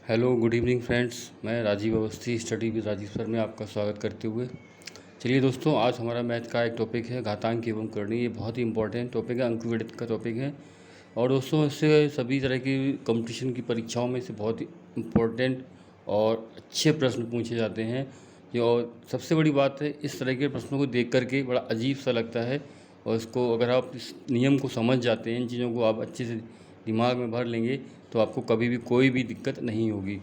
Hello good evening friends. मैं Rajeev Awasthi study with Rajeev sir में आपका स्वागत करते हुए चलिए दोस्तों, आज हमारा मैथ का एक टॉपिक है घातांक एवं करणी। ये बहुत ही इंपॉर्टेंट टॉपिक है, अंकगणित का टॉपिक है और दोस्तों इससे सभी तरह की कंपटीशन की परीक्षाओं में से बहुत ही इम्पोर्टेंट और अच्छे प्रश्न पूछे जाते हैं। और सबसे बड़ी बात है, इस तरह के प्रश्नों को देख करके बड़ा अजीब सा लगता है और इसको अगर आप इस नियम को समझ जाते हैं, इन चीज़ों को आप अच्छे से दिमाग में भर लेंगे तो आपको कभी भी कोई भी दिक्कत नहीं होगी।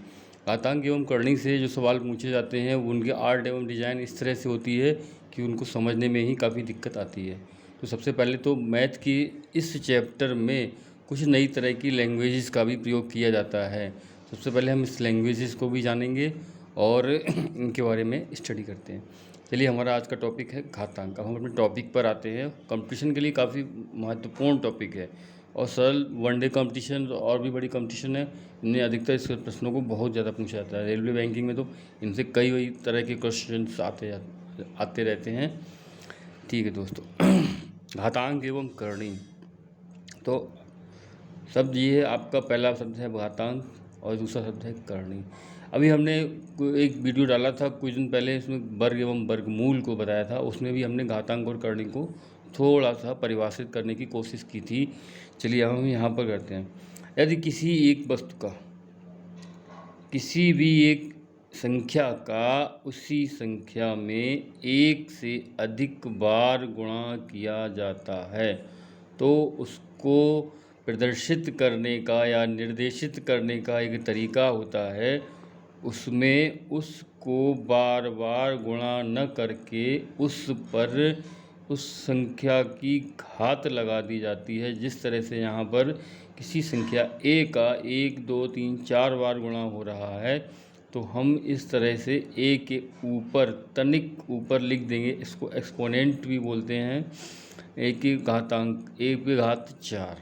घातांक एवं करणी से जो सवाल पूछे जाते हैं उनके आर्ट एवं डिज़ाइन इस तरह से होती है कि उनको समझने में ही काफ़ी दिक्कत आती है। तो सबसे पहले तो मैथ की इस चैप्टर में कुछ नई तरह की लैंग्वेजेस का भी प्रयोग किया जाता है। सबसे पहले हम इस लैंग्वेजेस को भी जानेंगे और इनके बारे में स्टडी करते हैं। चलिए, हमारा आज का टॉपिक है घातांक। अब हम अपने टॉपिक पर आते हैं। कंपटीशन के लिए काफ़ी महत्वपूर्ण टॉपिक है और सरल वनडे कंपटीशन और भी बड़ी कंपटीशन है, इनमें अधिकतर इस प्रश्नों को बहुत ज़्यादा पूछा जाता है। रेलवे बैंकिंग में तो इनसे कई तरह के क्वेश्चन आते रहते हैं। ठीक है दोस्तों, घातांक एवं करणी। तो शब्द ये है, आपका पहला शब्द है घातांक और दूसरा शब्द है करणी। अभी हमने एक वीडियो डाला था कुछ दिन पहले, इसमें वर्ग एवं वर्गमूल को बताया था। उसमें भी हमने घातांक और करणी को थोड़ा सा परिभाषित करने की कोशिश की थी। चलिए हम यहाँ पर करते हैं। यदि किसी एक वस्तु का किसी भी एक संख्या का उसी संख्या में एक से अधिक बार गुणा किया जाता है तो उसको प्रदर्शित करने का या निर्देशित करने का एक तरीका होता है। उसमें उसको बार बार गुणा न करके उस पर उस संख्या की घात लगा दी जाती है। जिस तरह से यहाँ पर किसी संख्या a का 1 2 3 4 बार गुणा हो रहा है तो हम इस तरह से a के ऊपर तनिक ऊपर लिख देंगे। इसको एक्सपोनेंट भी बोलते हैं, a की घातांक a की घात 4।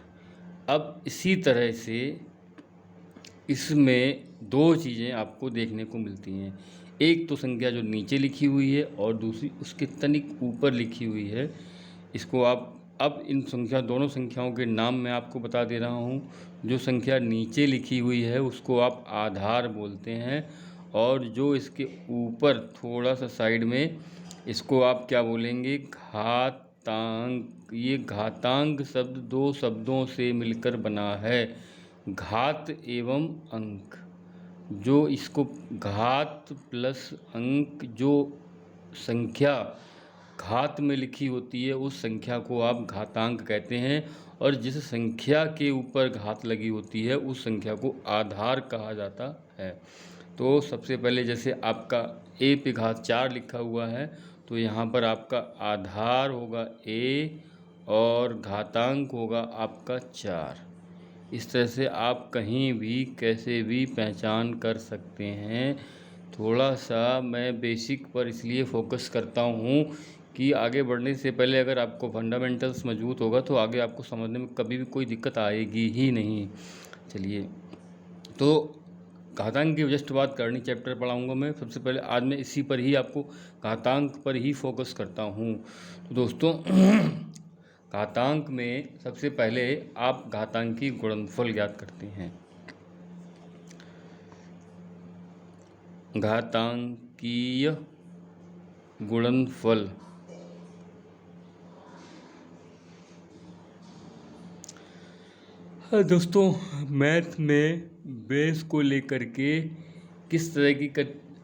अब इसी तरह से इसमें दो चीज़ें आपको देखने को मिलती हैं। एक तो संख्या जो नीचे लिखी हुई है और दूसरी उसके तनिक ऊपर लिखी हुई है। इसको आप अब इन दोनों संख्याओं के नाम मैं आपको बता दे रहा हूँ। जो संख्या नीचे लिखी हुई है उसको आप आधार बोलते हैं और जो इसके ऊपर थोड़ा सा साइड में, इसको आप क्या बोलेंगे, घातांक। ये घातांक शब्द दो शब्दों से मिलकर बना है, घात एवं अंक। जो इसको घात प्लस अंक, जो संख्या घात में लिखी होती है उस संख्या को आप घातांक कहते हैं और जिस संख्या के ऊपर घात लगी होती है उस संख्या को आधार कहा जाता है। तो सबसे पहले जैसे आपका a पे घात 4 लिखा हुआ है तो यहाँ पर आपका आधार होगा a और घातांक होगा आपका 4। इस तरह से आप कहीं भी कैसे भी पहचान कर सकते हैं। थोड़ा सा मैं बेसिक पर इसलिए फोकस करता हूँ कि आगे बढ़ने से पहले अगर आपको फंडामेंटल्स मजबूत होगा तो आगे आपको समझने में कभी भी कोई दिक्कत आएगी ही नहीं। चलिए, तो घातांक की जस्ट बात करनी चैप्टर पढ़ाऊँगा मैं। सबसे पहले आज मैं इसी पर ही आपको घातांक पर ही फोकस करता हूँ। तो दोस्तों घातांक में सबसे पहले आप घातांकी गुणनफल ज्ञात करते हैं। घातांकीय गुणनफल दोस्तों मैथ में बेस को लेकर के किस तरह की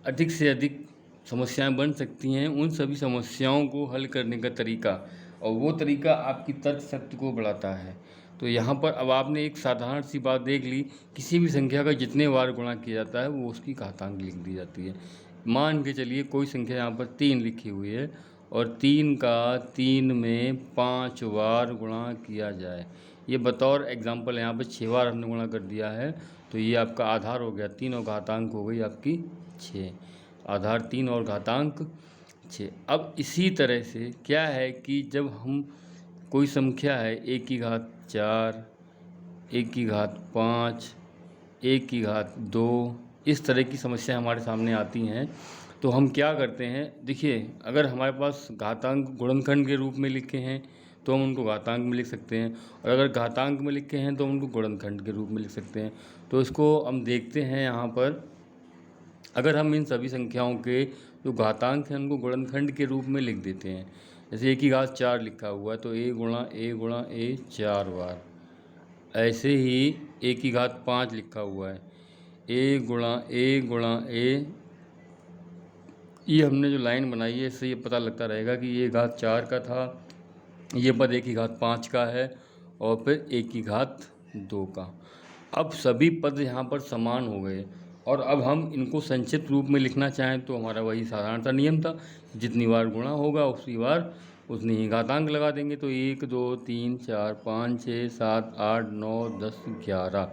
अधिक से अधिक समस्याएं बन सकती हैं, उन सभी समस्याओं को हल करने का तरीका, और वो तरीका आपकी तर्क शक्ति को बढ़ाता है। तो यहाँ पर अब आपने एक साधारण सी बात देख ली, किसी भी संख्या का जितने बार गुणा किया जाता है वो उसकी घातांक लिख दी जाती है। मान के चलिए कोई संख्या यहाँ पर 3 लिखी हुई है और 3 का 3 में 5 बार गुणा किया जाए। ये बतौर एग्जांपल यहाँ पर 6 बार हमने गुणा कर दिया है तो ये आपका आधार हो गया 3 और घातांक हो गई आपकी 6। आधार 3 और घातांक 6। अब इसी तरह से क्या है कि जब हम कोई संख्या है 1 की घात 4, 1 की घात 5, 1 की घात 2, इस तरह की समस्या हमारे सामने आती हैं तो हम क्या करते हैं। देखिए, अगर हमारे पास घातांक गुणनखंड के रूप में लिखे हैं तो हम उनको घातांक में लिख सकते हैं, और अगर घातांक में लिखे हैं तो हम उनको गुणनखंड के रूप में लिख सकते हैं। तो इसको हम देखते हैं यहाँ पर, अगर हम इन सभी संख्याओं के जो घातांक हैं उनको गुणनखंड के रूप में लिख देते हैं, जैसे a की घात 4 लिखा हुआ है तो a गुणा a 4 बार। ऐसे ही a की घात 5 लिखा हुआ है, a गुणा a। ये हमने जो लाइन बनाई है इससे ये पता लगता रहेगा कि ये घात 4 का था, ये पद a की घात 5 का है, और फिर a की घात 2 का। अब सभी पद यहाँ पर समान हो गए, और अब हम इनको संक्षिप्त रूप में लिखना चाहें तो हमारा वही साधारणतः नियम था, जितनी बार गुणा होगा उसी बार उतनी ही घातांक लगा देंगे। तो 1 2 3 4 5 6 7 8 9 10 11,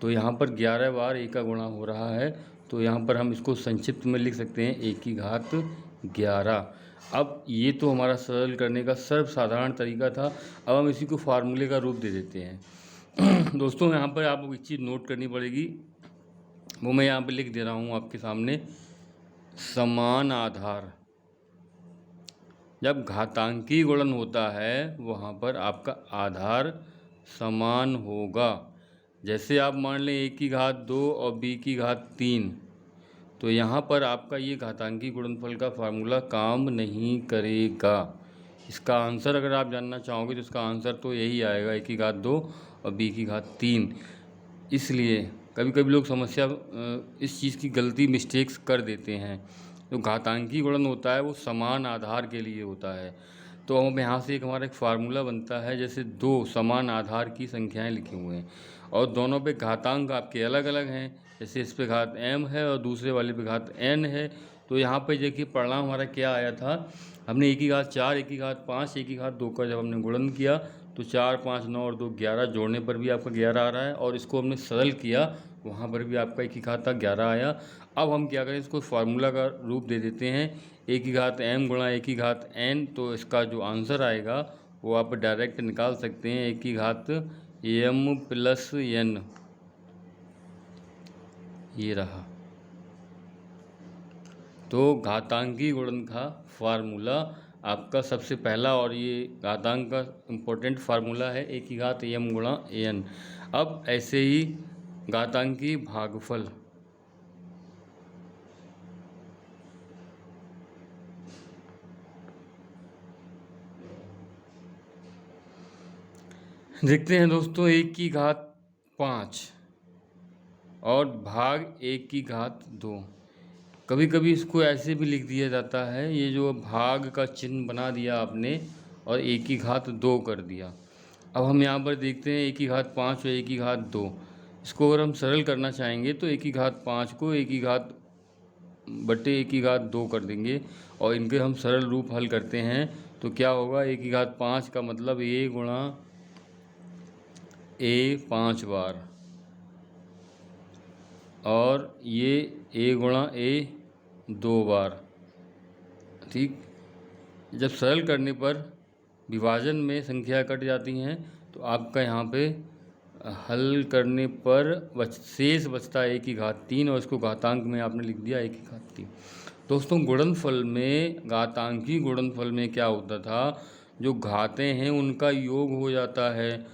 तो यहाँ पर 11 बार a का गुणा हो रहा है, तो यहाँ पर हम इसको संक्षिप्त में लिख सकते हैं a की घात 11। अब ये तो हमारा सरल करने का सर्वसाधारण तरीका था। अब हम इसी को फार्मूले का रूप दे देते हैं। दोस्तों यहाँ पर आपको एक चीज़ नोट करनी पड़ेगी, वो मैं यहाँ पर लिख दे रहा हूँ आपके सामने। समान आधार, जब घातांकी गुणन होता है वहाँ पर आपका आधार समान होगा। जैसे आप मान लें a की घात 2 और b की घात 3, तो यहाँ पर आपका ये घातांकी गुणनफल का फार्मूला काम नहीं करेगा। इसका आंसर अगर आप जानना चाहोगे तो इसका आंसर तो यही आएगा, a की घात 2 और b की घात 3। इसलिए कभी कभी लोग समस्या इस चीज़ की गलती मिस्टेक्स कर देते हैं। जो घातांकी गुणन होता है वो समान आधार के लिए होता है। तो हम यहाँ से हमारा एक फार्मूला बनता है, जैसे दो समान आधार की संख्याएं लिखी हुई हैं और दोनों पे घातांक आपके अलग अलग हैं, जैसे इस पे घात m है और दूसरे वाले पे घात n है। तो यहाँ पे देखिए परिणाम हमारा क्या आया था, हमने a की घात 4, a की घात 5, a की घात 2 का जब हमने गुणन किया तो 4 5 9 और 2 11, जोड़ने पर भी आपका 11 आ रहा है, और इसको हमने सरल किया वहाँ पर भी आपका a की घात 11 आया। अब हम क्या करें, इसको फार्मूला का रूप दे देते हैं, a की घात m गुणा a की घात n। तो इसका जो आंसर आएगा वो आप डायरेक्ट निकाल सकते हैं, a की घात m प्लस n, ये रहा। तो घातांकी गुणन का फार्मूला आपका सबसे पहला, और ये घातांक का इम्पोर्टेंट फार्मूला है, a की घात m गुणा n। अब ऐसे ही घातांकी भागफल, देखते हैं दोस्तों, 1 की घात 5 और भाग 1 की घात 2। कभी कभी इसको ऐसे भी लिख दिया जाता है, ये जो भाग का चिन्ह बना दिया आपने और 1 की घात 2 कर दिया। अब हम यहाँ पर देखते हैं 1 की घात 5 और 1 की घात 2, इसको अगर हम सरल करना चाहेंगे तो 1 की घात 5 को 1 की घात बटे 1 की घात 2 कर देंगे, और इनके हम सरल रूप हल करते हैं तो क्या होगा, 1 की घात 5 का मतलब a गुणा a 5 बार, और ये a गुणा a 2 बार। ठीक, जब सरल करने पर विभाजन में संख्या कट जाती हैं तो आपका यहाँ पे हल करने पर शेष बचता है 1 की घात 3, और इसको घातांक में आपने लिख दिया 1 की घात 3। दोस्तों गुणनफल में, घातांकी गुणनफल में क्या होता था, जो घातें हैं उनका योग हो जाता है,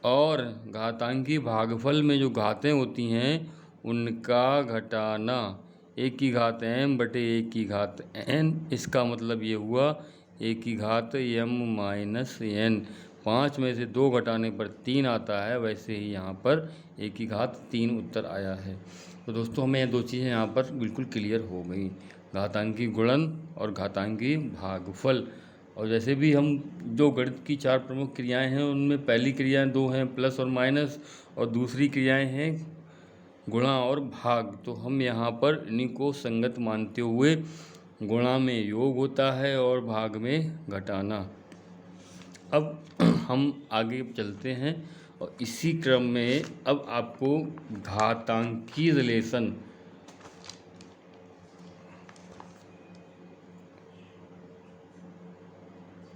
और घातांकी भागफल में जो घातें होती हैं उनका घटाना। 1 की घात m बटे 1 की घात n, इसका मतलब ये हुआ 1 की घात m माइनस n। 5 में से 2 घटाने पर 3 आता है, वैसे ही यहाँ पर 1 की घात 3 उत्तर आया है। तो दोस्तों हमें ये दो चीज़ें यहाँ पर बिल्कुल क्लियर हो गई, घातांकी गुणन और घातांकी भागफल। और जैसे भी हम जो गणित की 4 प्रमुख क्रियाएं हैं उनमें पहली क्रियाएं 2 हैं, प्लस और माइनस, और दूसरी क्रियाएं हैं गुणा और भाग। तो हम यहाँ पर इन्हीं को संगत मानते हुए गुणा में योग होता है और भाग में घटाना। अब हम आगे चलते हैं और इसी क्रम में अब आपको घातांकी रिलेशन,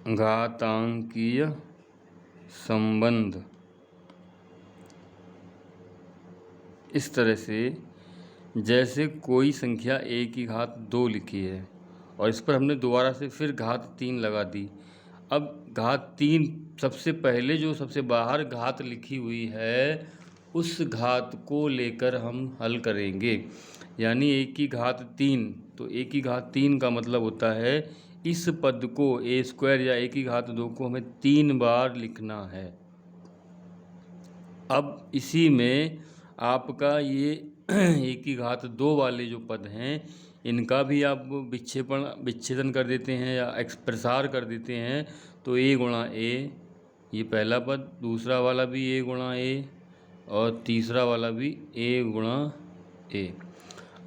घातांकीय संबंध इस तरह से, जैसे कोई संख्या a की घात 2 लिखी है और इस पर हमने दोबारा से फिर घात 3 लगा दी। अब घात 3 सबसे पहले जो सबसे बाहर घात लिखी हुई है उस घात को लेकर हम हल करेंगे। यानी a की घात 3, तो a की घात 3 का मतलब होता है इस पद को a² या a की घात 2 को हमें 3 बार लिखना है। अब इसी में आपका ये a की घात 2 वाले जो पद हैं इनका भी आप विच्छेदन कर देते हैं या प्रसार कर देते हैं। तो a गुणा a, ये पहला पद, दूसरा वाला भी a गुणा a और तीसरा वाला भी a गुणा a।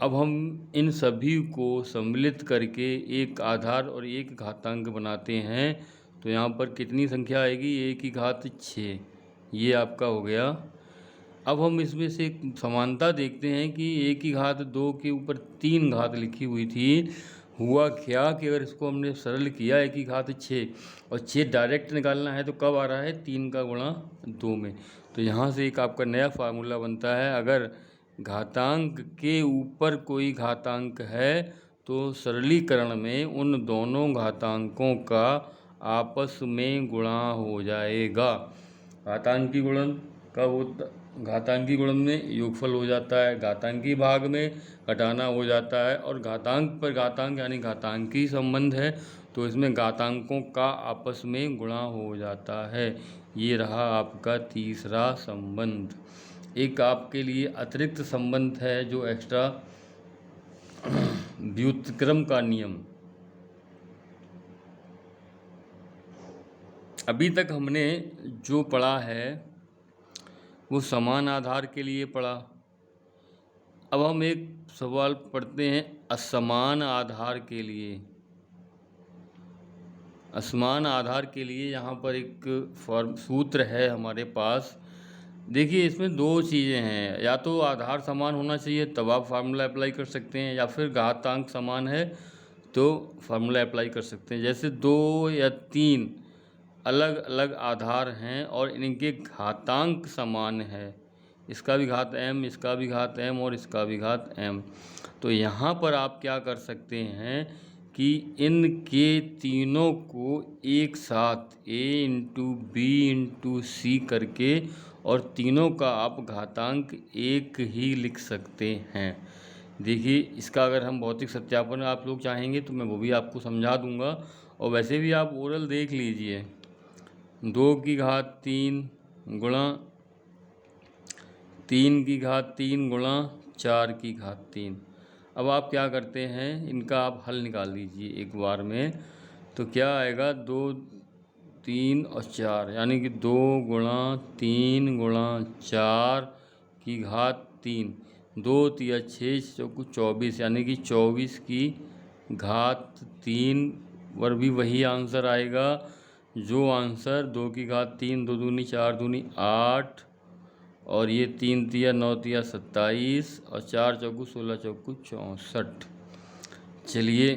अब हम इन सभी को सम्मिलित करके एक आधार और एक घातांक बनाते हैं। तो यहाँ पर कितनी संख्या आएगी? a की घात 6, ये आपका हो गया। अब हम इसमें से एक समानता देखते हैं कि a की घात 2 के ऊपर 3 घात लिखी हुई थी। हुआ क्या कि अगर इसको हमने सरल किया a की घात 6 और 6 डायरेक्ट निकालना है तो कब आ रहा है? 3 का गुणा 2 में। तो यहाँ से एक आपका नया फार्मूला बनता है। अगर घातांक के ऊपर कोई घातांक है तो सरलीकरण में उन दोनों घातांकों का आपस में गुणा हो जाएगा। घातांकी गुणन कब होता? घातांकी गुणन में योगफल हो जाता है, घातांकी भाग में घटाना हो जाता है, और घातांक पर घातांक यानी घातांकी संबंध है तो इसमें घातांकों का आपस में गुणा हो जाता है। ये रहा आपका तीसरा संबंध। एक आपके लिए अतिरिक्त संबंध है जो एक्स्ट्रा, व्युत्क्रम का नियम। अभी तक हमने जो पढ़ा है वो समान आधार के लिए पढ़ा। अब हम एक सवाल पढ़ते हैं असमान आधार के लिए। असमान आधार के लिए यहाँ पर एक सूत्र है हमारे पास। देखिए इसमें दो चीज़ें हैं, या तो आधार समान होना चाहिए तब आप फार्मूला अप्लाई कर सकते हैं, या फिर घातांक समान है तो फार्मूला अप्लाई कर सकते हैं। जैसे 2 या 3 अलग अलग आधार हैं और इनके घातांक समान है, इसका भी घात m, इसका भी घात m और इसका भी घात m। तो यहाँ पर आप क्या कर सकते हैं कि इनके तीनों को एक साथ a इंटू बी इंटू सी करके और तीनों का आप घातांक एक ही लिख सकते हैं। देखिए इसका अगर हम भौतिक सत्यापन आप लोग चाहेंगे तो मैं वो भी आपको समझा दूंगा, और वैसे भी आप ओरल देख लीजिए। 2 की घात 3 गुणा 3 की घात 3 गुणा 4 की घात 3। अब आप क्या करते हैं, इनका आप हल निकाल लीजिए एक बार में। तो क्या आएगा? 2, 3 और 4, यानी कि 2 गुणा 3 गुणा 4 की घात 3, 2 तिया 6 चौको 24, यानी कि 24 की घात 3 पर भी वही आंसर आएगा जो आंसर 2 की घात 3, 2 दूनी 4 दूनी 8 और ये 3 तिया 9 तिया 27 और 4 चौको 16 चौको 64। चलिए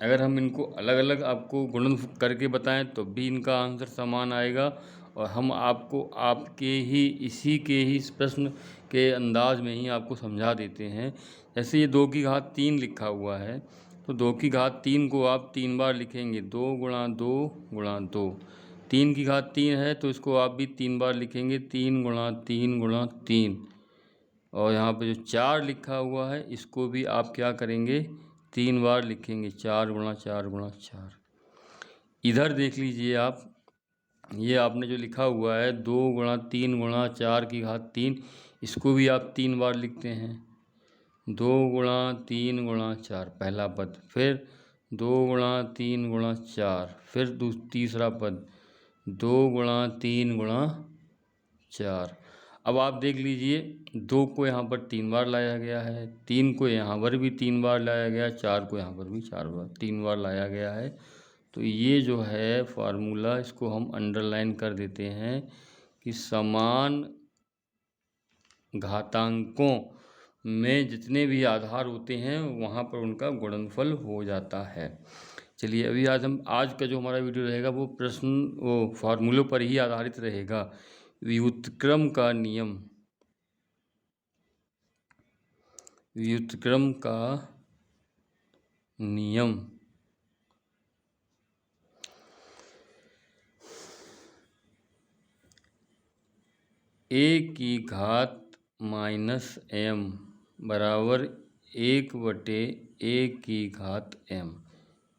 अगर हम इनको अलग अलग आपको गुणन करके बताएं तो भी इनका आंसर समान आएगा, और हम आपको आपके ही इसी के ही इस प्रश्न के अंदाज में ही आपको समझा देते हैं। जैसे ये 2 की घात 3 लिखा हुआ है तो 2 की घात 3 को आप 3 बार लिखेंगे, 2 गुणा 2 गुणा 2। 3 की घात 3 है तो इसको आप भी 3 बार लिखेंगे, 3 गुणा 3 गुणा 3। और यहाँ पे जो 4 लिखा हुआ है इसको भी आप क्या करेंगे? 3 बार लिखेंगे, 4 गुणा 4 गुणा 4। इधर देख लीजिए आप, ये आपने जो लिखा हुआ है 2 गुणा 3 गुणा 4 की घात 3, इसको भी आप 3 बार लिखते हैं। 2 गुणा 3 गुणा 4 पहला पद, फिर 2 गुणा 3 गुणा 4, फिर तीसरा पद 2 गुणा 3 गुणा 4। अब आप देख लीजिए 2 को यहाँ पर 3 बार लाया गया है, 3 को यहाँ पर भी 3 बार लाया गया है, 4 को यहाँ पर भी 3 बार लाया गया है। तो ये जो है फार्मूला, इसको हम अंडरलाइन कर देते हैं कि समान घातांकों में जितने भी आधार होते हैं वहाँ पर उनका गुणनफल हो जाता है। चलिए अभी आज का जो हमारा वीडियो रहेगा वो फार्मूलों पर ही आधारित रहेगा। व्युत्क्रम का नियम, व्युत्क्रम का नियम। a की घात माइनस m बराबर 1/a की घात m।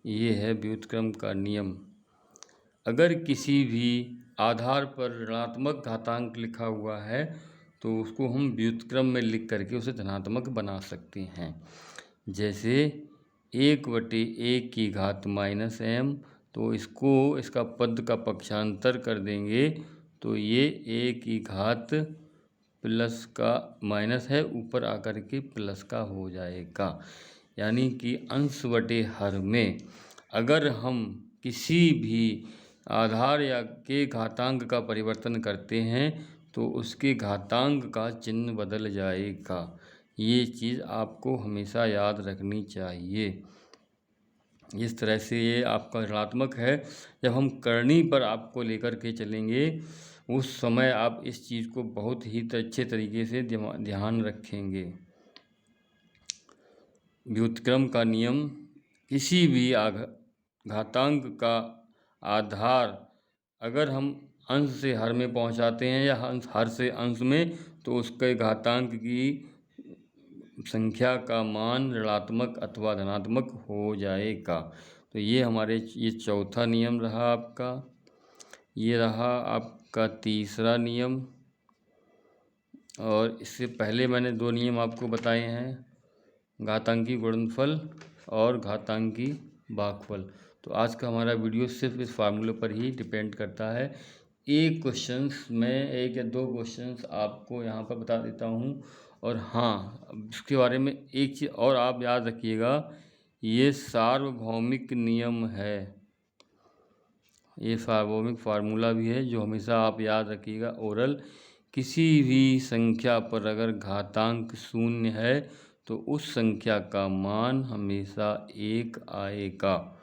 ये है व्युत्क्रम का नियम। अगर किसी भी आधार पर ऋणात्मक घातांक लिखा हुआ है तो उसको हम व्युत्क्रम में लिख करके उसे धनात्मक बना सकते हैं। जैसे 1/a की घात माइनस m, तो इसका पद का पक्षांतर कर देंगे तो ये a की घात प्लस का माइनस है, ऊपर आकर के प्लस का हो जाएगा। यानी कि अंश बटे हर में अगर हम किसी भी आधार या के घातांक का परिवर्तन करते हैं तो उसके घातांक का चिन्ह बदल जाएगा। ये चीज़ आपको हमेशा याद रखनी चाहिए। इस तरह से ये आपका ऋणात्मक है। जब हम करनी पर आपको लेकर के चलेंगे उस समय आप इस चीज़ को बहुत ही अच्छे तरीके से ध्यान रखेंगे। व्युत्क्रम का नियम, किसी भी घातांक का आधार अगर हम अंश से हर में पहुंचाते हैं या हर से अंश में, तो उसके घातांक की संख्या का मान ऋणात्मक अथवा धनात्मक हो जाएगा। तो ये चौथा नियम रहा आपका। ये रहा आपका तीसरा नियम। और इससे पहले मैंने 2 नियम आपको बताए हैं, घातांकी गुणनफल और घातांकी भागफल। तो आज का हमारा वीडियो सिर्फ इस फार्मूले पर ही डिपेंड करता है। एक या दो क्वेश्चंस आपको यहाँ पर बता देता हूँ। और हाँ, इसके बारे में एक चीज़ और आप याद रखिएगा, ये सार्वभौमिक नियम है। ये सार्वभौमिक फार्मूला भी है जो हमेशा आप याद रखिएगा। ओरल, किसी भी संख्या पर अगर घातांक 0 है तो उस संख्या का मान हमेशा 1 आएगा।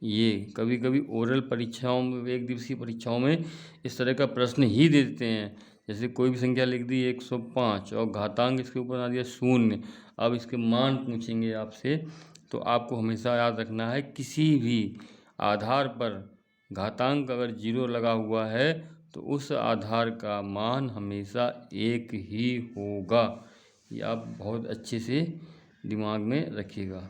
ये कभी कभी ओरल परीक्षाओं में, 1 दिवसीय परीक्षाओं में इस तरह का प्रश्न ही दे देते हैं। जैसे कोई भी संख्या लिख दी 105 और घातांक इसके ऊपर आ दिया 0, अब इसके मान पूछेंगे आपसे, तो आपको हमेशा याद रखना है किसी भी आधार पर घातांक अगर 0 लगा हुआ है तो उस आधार का मान हमेशा 1 ही होगा। ये आप बहुत अच्छे से दिमाग में रखिएगा।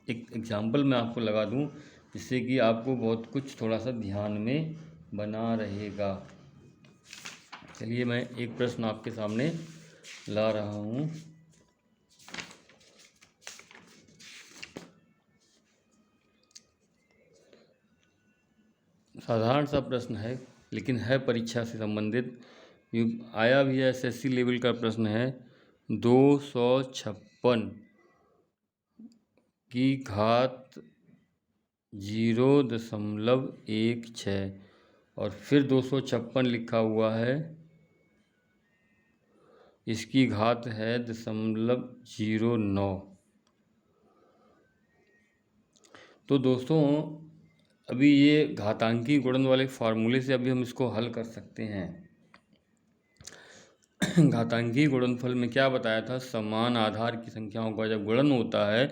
एक एग्जाम्पल मैं आपको लगा दूं जिससे कि आपको बहुत कुछ थोड़ा सा ध्यान में बना रहेगा। चलिए मैं एक प्रश्न आपके सामने ला रहा हूं। साधारण सा प्रश्न है लेकिन है परीक्षा से संबंधित, आया भी है, SSC लेवल का प्रश्न है। 256 की घात 0.16 और फिर 256 लिखा हुआ है, इसकी घात है 0.09। तो दोस्तों अभी ये घातांकी गुणन वाले फार्मूले से अभी हम इसको हल कर सकते हैं। घातांकी गुणनफल में क्या बताया था, समान आधार की संख्याओं का जब गुणन होता है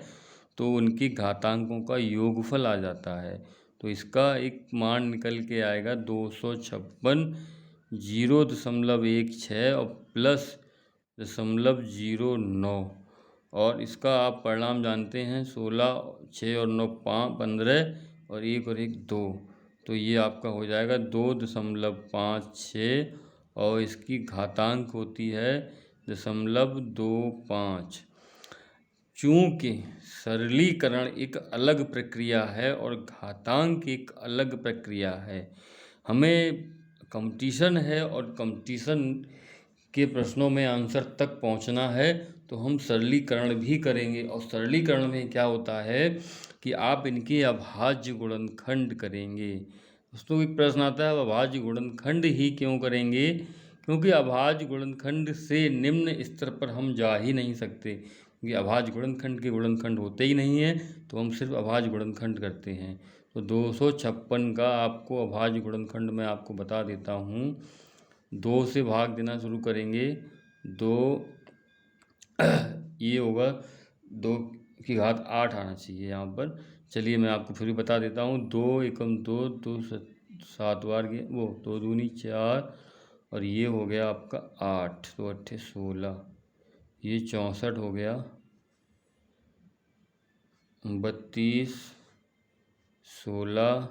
तो उनकी घातांकों का योगफल आ जाता है। तो इसका एक मान निकल के आएगा 256 0.16 और प्लस 0.09। और इसका आप परिणाम जानते हैं, 16, 6 और 9 15 और 1 और 1 2। तो ये आपका हो जाएगा 2.56 और इसकी घातांक होती है 0.25। चूँकि सरलीकरण एक अलग प्रक्रिया है और घातांक एक अलग प्रक्रिया है, हमें कंपटीशन है और कंपटीशन के प्रश्नों में आंसर तक पहुंचना है, तो हम सरलीकरण भी करेंगे। और सरलीकरण में क्या होता है कि आप इनके अभाज्य गुणनखंड करेंगे। दोस्तों एक प्रश्न आता है, अभाज्य गुणनखंड ही क्यों करेंगे? क्योंकि अभाज्य गुणनखंड से निम्न स्तर पर हम जा ही नहीं सकते, क्योंकि अभाज्य गुणनखंड के गुणनखंड होते ही नहीं हैं, तो हम सिर्फ अभाज्य गुणनखंड करते हैं। तो 256 का आपको अभाज्य गुणनखंड मैं आपको बता देता हूँ। 2 से भाग देना शुरू करेंगे, 2 ये होगा 2 की घात 8 आना चाहिए यहाँ पर। चलिए मैं आपको फिर भी बता देता हूँ। 2 एकम 2, 2 7 बार 2 दूनी 4 और ये हो गया आपका 8, 2 8 16, ये 64 हो गया, 32, 16,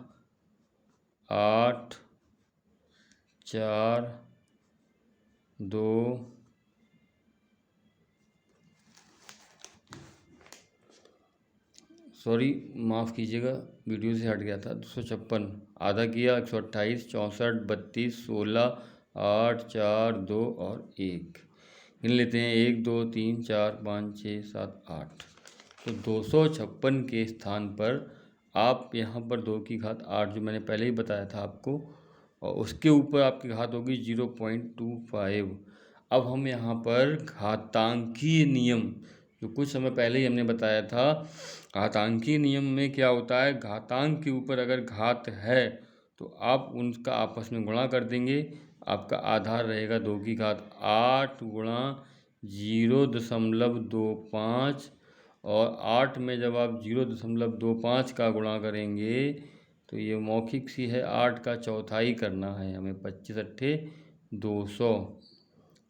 8, 4, 2, सॉरी माफ़ कीजिएगा, वीडियो से हट गया था, 256, आधा किया 128, 64, 32, 16, 8, 4, 2 और 1, गिन लेते हैं 1 2 3 4 5 6 7 8। तो 256 के स्थान पर आप यहाँ पर 2 की घात 8 जो मैंने पहले ही बताया था आपको, और उसके ऊपर आपकी घात होगी 0.25। अब हम यहाँ पर घातांकीय नियम, जो कुछ समय पहले ही हमने बताया था, घातांकीय नियम में क्या होता है, घातांक के ऊपर अगर घात है तो आप उनका आपस में गुणा कर देंगे। आपका आधार रहेगा 2 की घात 8 गुणा 0.25, और 8 में जब आप 0.25 का गुणा करेंगे तो ये मौखिक सी है, 8 का चौथाई करना है हमें, 25 अट्ठे 200,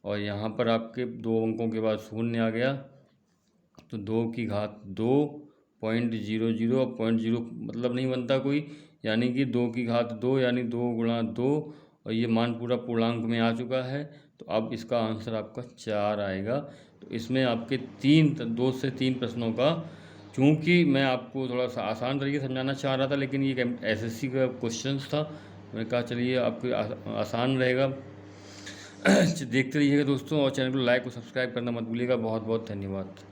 और यहाँ पर आपके 2 अंकों के बाद शून्य आ गया, तो 2 की घात 2.00, और 0.0 मतलब नहीं बनता कोई, यानी कि 2 की घात 2 यानी 2 गुणा 2, और ये मान पूरा पूर्णांक में आ चुका है, तो अब इसका आंसर आपका 4 आएगा। तो इसमें आपके 2 से 3 प्रश्नों का, चूँकि मैं आपको थोड़ा सा आसान तरीके से समझाना चाह रहा था, लेकिन ये एसएससी का क्वेश्चन था, मैंने कहा चलिए आपको आसान रहेगा। देखते रहिएगा दोस्तों, और चैनल को लाइक और सब्सक्राइब करना मत भूलिएगा। बहुत बहुत धन्यवाद।